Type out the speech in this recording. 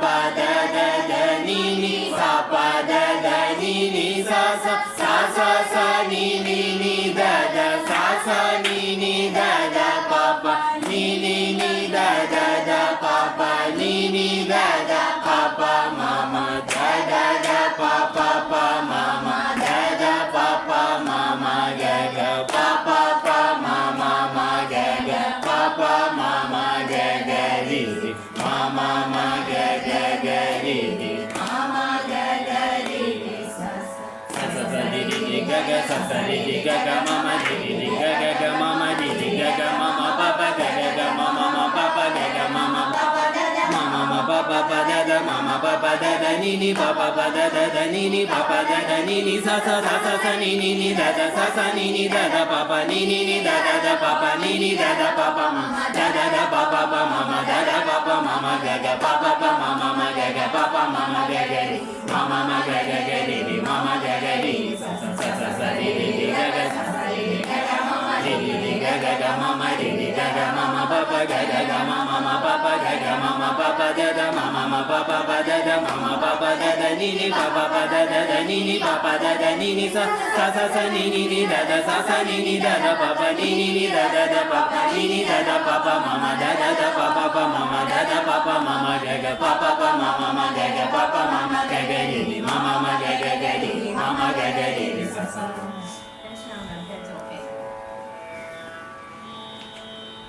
pa da da da ni ni sa pa da da ni ni sa sa sa sa sa ni ni ni da da sa sa ni ni da da pa pa ni ni ni da da da pa pa ni ni da da pa pa ma ma da da da pa pa pa ma ma da da pa pa ma ma ga ga pa pa pa ma ma ma ga ga pa pa ma ma ga ga ri ri ma ma ma ga ga ga ri ri ma ma ga ga ri ri sa sa sa sa ri ri ga ga sa sa ri ri ga ga ma ma ri ri ga ga ga ma ma ri ri ga ga ma ma pa pa ga ga ga ma ma ma pa pa ga ga ma ma pa pa da da ma ma pa pa da da ni ni pa pa da da ni ni pa pa da da ni ni sa sa sa sa sa ni ni ni da da sa sa ni ni da da pa pa ni ni ni da da pa pa ni ni da da pa pa ma da da pa pa pa ma ma da da pa pa ma ma ga ga pa pa pa ma ma ma ga ga pa pa ma ma ga ga ri ma ma ma ga ga ga ri ri ma ma ga ga ri sa sa sa sa sa ri ri ga ga sa sa ri ri ga ga ma ma ri ri ga ga ga ma ma ri ri ga ga ma ma pa pa ga ga ga ma ma ma pa pa ga ga ma ma pa pa da da ma ma ma pa pa pa da da ma ma pa pa da da ni ni pa pa pa da da da ni ni pa pa da da ni ni sa sa sa sa ni ni ni da da sa sa ni ni da da pa pa ni ni ni da da da pa pa ni ni da da pa pa ma ma da da da pa pa pa ma ma da da pa pa ma ma ga ga pa pa pa ma ma ma ga ga pa pa ma ma ga ga ri ri ma ma ma ga ga ga ri ri ma ma ga ga ri ri sa sa